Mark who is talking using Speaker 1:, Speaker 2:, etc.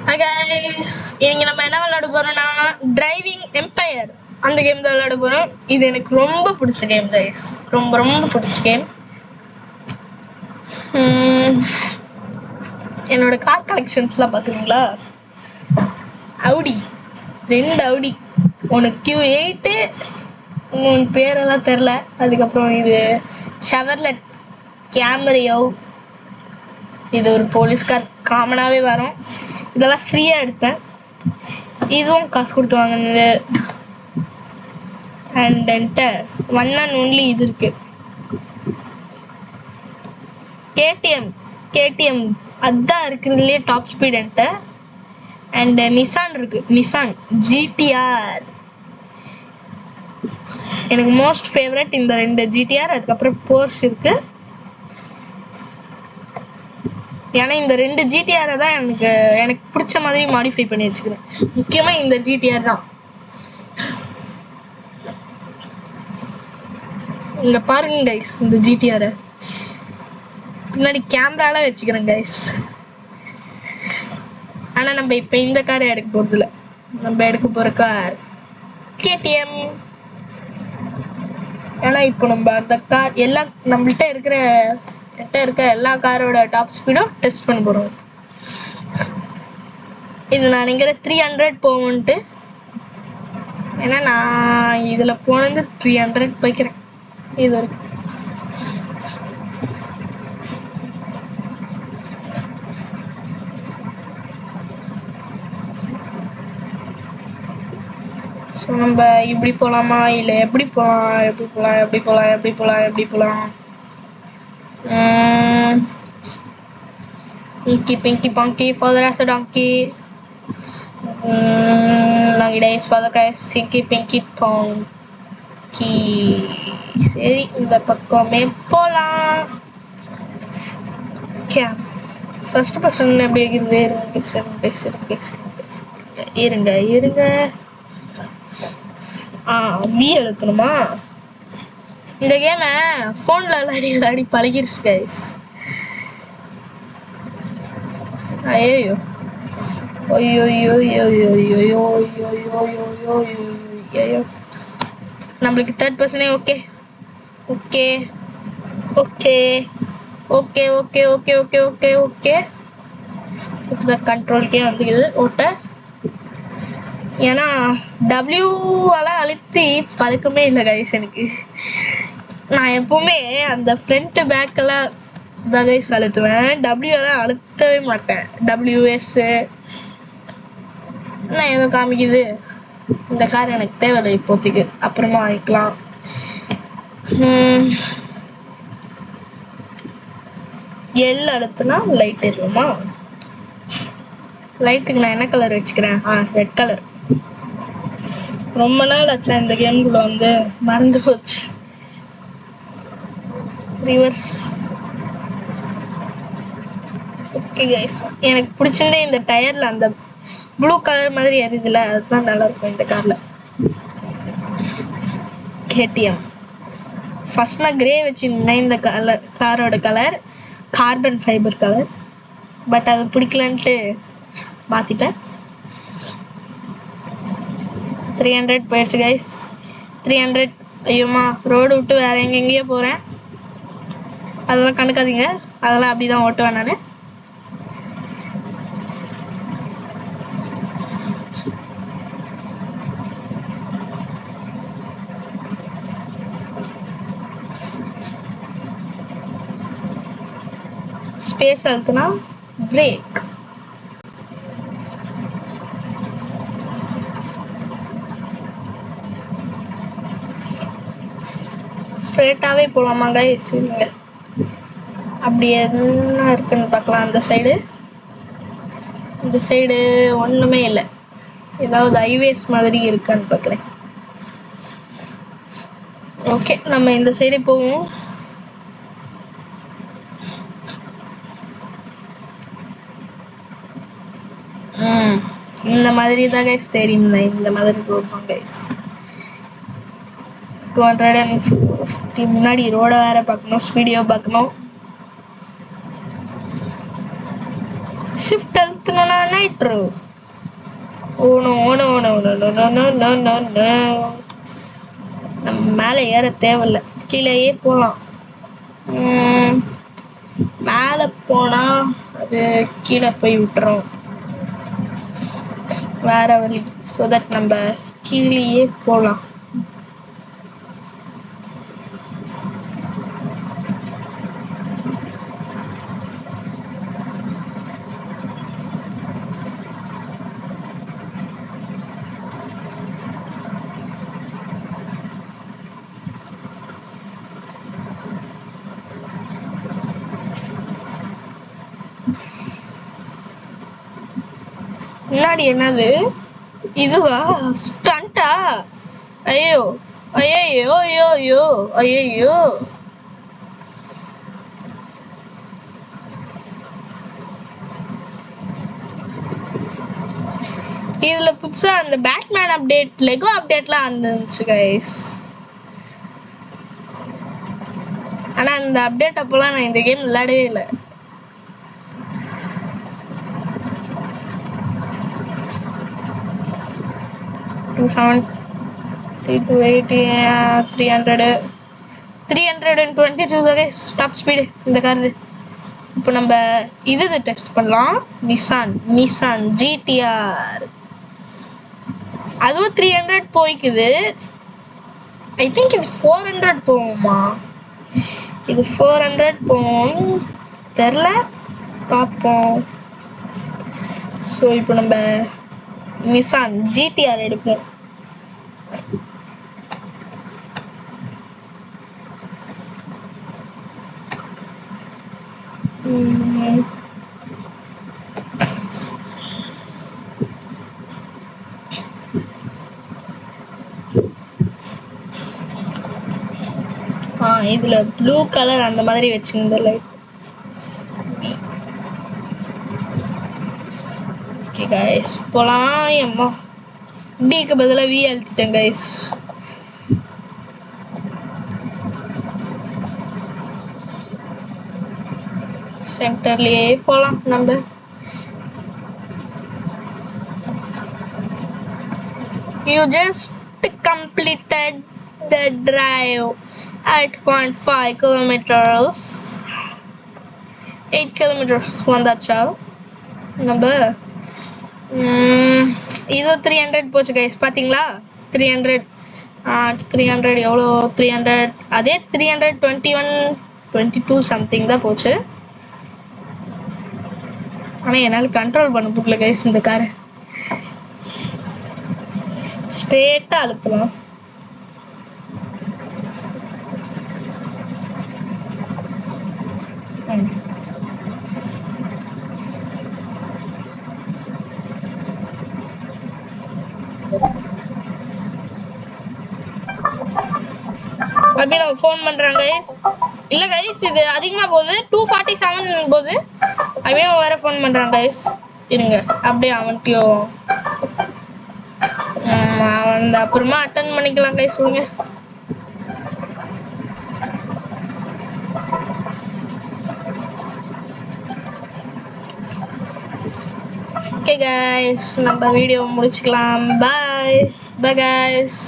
Speaker 1: Hi guys, இன்னைக்கு நம்ம என்ன விளையாட போறோம்னா டிரைவிங் எம்பையர் அந்த கேம் தான் விளையாட போறோம். இது எனக்கு ரொம்ப பிடிச்ச கேம் கைஸ், ரொம்ப ரொம்ப பிடிச்ச கேம். என்னோட கார் கலெக்ஷன்ஸ்லாம் பார்க்குறீங்களா? அவுடி 2 அவுடி, ஒன்று Q8, இன்னொன்று பேரெல்லாம் தெரில. அதுக்கப்புறம் இது ஷெவர்லெட் கேமரியோ, இது ஒரு போலீஸ் கார், காமனாகவே வரும். இதெல்லாம் ஃப்ரீயாக எடுத்தேன், இதுவும் காசு கொடுத்து வாங்கினது. அண்ட் என்கிட்ட ஒன் அண்ட் ஒன்லி இது இருக்கு, கேடிஎம் அதுதான் இருக்கிறதுலே டாப் ஸ்பீட் என்கிட்ட. அண்ட் நிசான் இருக்கு, நிசான் ஜிடிஆர் எனக்கு மோஸ்ட் ஃபேவரட். இந்த 2 ஜிடிஆர், அதுக்கப்புறம் போர்ஷ் இருக்கு. ஏன்னா இந்த 2 ஜிடிஆரை தான் எனக்கு பிடிச்ச மாதிரி மாடிஃபை பண்ணி வச்சுக்கிறேன். முக்கியமாக இந்த ஜிடிஆர் தான். இங்க பாருங்க கைஸ், இந்த ஜிடிஆரை பின்னாடி கேமரால வச்சுக்கிறேன் கைஸ். ஆனா நம்ம இப்ப இந்த காரை எடுக்க போறது இல்ல, நம்ம எடுக்க போற கார் கேடிஎம். ஏன்னா இப்போ நம்ம அந்த கார் எல்லாம் நம்மள்ட்ட இருக்க எல்லா காரோட டாப் ஸ்பீடும் டெஸ்ட் பண்ண போறோம். இது நான் நினைக்கிற 300 போகும்ட்டு, ஏன்னா நான் இதுல போனது 300 போய்க்கிறேன் இது வரைக்கும். ஸோ நம்ம இப்படி போகலாமா, இல்லை எப்படி போகலாம்? Pinky Pinky Punky, father as a donkey. Lucky days for the guys, Pinky Pinky Punky. சரி, இந்த பக்கமே போலாம். ஃபர்ஸ்ட் பர்சன் எப்படி இருக்குது? இருங்க. வி எழுத்தணுமா? இந்த கேமை ஃபோன்ல விளையாடி பழகிருச்சு கைஸ். ஐயோ, நம்மளுக்கு தேர்ட் பர்சனே ஓகே. இப்போதான் கண்ட்ரோல்கே வந்துக்குது ஓட்ட. ஏன்னா W-ஆல அழுத்தி பழக்கமே இல்லை கைஸ் எனக்கு. நான் எப்பவுமே அந்த ஃப்ரண்ட் பேக்கெல்லாம் தான் கைஸ் அழுத்துவேன், W-ஆல அழுத்தவே மாட்டேன். WS நான் எதுவும் காமிக்குது. இந்த கார் எனக்கு தேவையில்லை இப்போதைக்கு, அப்புறமா வாங்கிக்கலாம். எல் அழுத்துனா லைட் எரியுமா? லைட்டுக்கு நான் என்ன கலர் வச்சுக்கிறேன்? Red colour. ரொம்ப நாள் ஆச்சா இந்த கேம்குள்ள வந்து, மறந்து போச்சு. ரிவர்ஸ். ஓகே கைஸ், எனக்கு பிடிச்சிருந்தே இந்த டயர்ல அந்த ப்ளூ கலர் மாதிரி எரியுதுல, அதுதான் நல்லா இருக்கும் இந்த கார்ல. கேடிஎம் ஃபர்ஸ்ட் நான் கிரே வச்சிருந்தேன், இந்த காரோட colour carbon fibre colour. But அது பிடிக்கலன்ட்டு மாத்திட்டேன். 300 போயிடுச்சு கைஸ், 300. ஐயோமா, ரோடு விட்டு வேற எங்கெங்கேயோ போறேன், அதெல்லாம் கண்டுக்காதீங்க, அதெல்லாம் அப்படிதான் ஓட்டுவேன் நான். Space அழுத்துனா break. ஸ்ட்ரெயிட்டாவே போலாமா கைஸ்? அப்படி என்ன இருக்குன்னு பார்க்கலாம். அந்த சைடு, இந்த சைடு ஒண்ணுமே இல்லை, ஏதாவது ஹைவேஸ் மாதிரி இருக்கான்னு பார்க்குறேன். ஓகே, நம்ம இந்த சைடே போவோம். இந்த மாதிரி தான் கைஸ் தேடி இருந்தேன், இந்த மாதிரி போடுவோம் கைஸ். 250 முன்னாடி ரோட வேற பார்க்கணும், ஸ்பீடியோ பார்க்கணும். ஷிஃப்ட் அழுத்தணும்னா nitro. Oh no no no no no no no no no no. நம்ம மேலே ஏற தேவையில்ல, கீழேயே போகலாம். மேலே போனா அது கீழே போய் விட்டுரும், வேற வழி. ஸோ தட் நம்ம கீழேயே போகலாம். முன்னாடி என்னது இதுவா? ஸ்டண்டா? ஐயோ ஐயோ ஐயோ ஐயோ ஐயோ. இதுல புதுசா அந்த பேட்மேன் அப்டேட், லெகோ அப்டேட்லாம் வந்துச்சு கைஸ். ஆனா இந்த அப்டேட் அப்போலாம் நான் இந்த கேம் விளையாடவே இல்லை. டாப் ஸ்பீடு இந்த காரு. இப்போ நம்ம இது டெஸ்ட் பண்ணலாம். Nissan GTR. அதுவும் 300 போய்க்குது. ஐ திங்க் இது 400 போகுமா? இது 400 போகும் தெரில, பார்ப்போம். ஸோ இப்போ நம்ம நிசான் ஜிடிஆர் எடுப்போம். இதுல ப்ளூ கலர் அந்த மாதிரி வச்சிருந்த லைட். ஓகே கைஸ் போலாம். அம்மா டிக்கு பதிலா வி அழுத்திட்டேன் கைஸ். சென்டர்லயே போலாம் நம்ம. You just completed the drive at 0.5 kilometers. 8 kilometers வந்தாச்சா நம்ம? இது 300 போச்சு கைஸ், பாத்தீங்களா? 300 எவ்வளோ? 300 அதே 321 22 சம்திங் தான் போச்சு. ஆனால் என்னால் கண்ட்ரோல் பண்ண முடியல கைஸ் இந்த காரை. ஸ்ட்ரெயிட்டாக அழுத்தலாம். அப்படியே நான் ஃபோன் பண்ணுறேன் கைஸ். இல்லை கைஸ் இது அதிகமாக போகுது, 247 போகுது. அப்படியே வேற ஃபோன் பண்ணுறான் கைஸ், இருங்க. அப்படியே அவன்கிட்டயும் அவன் அப்புறமா அட்டன் பண்ணிக்கலாம் கைஸ். சொல்லுங்க. ஓகே கைஸ் நம்ம வீடியோ முடிச்சுக்கலாம். பாய் பாய் கைஸ்.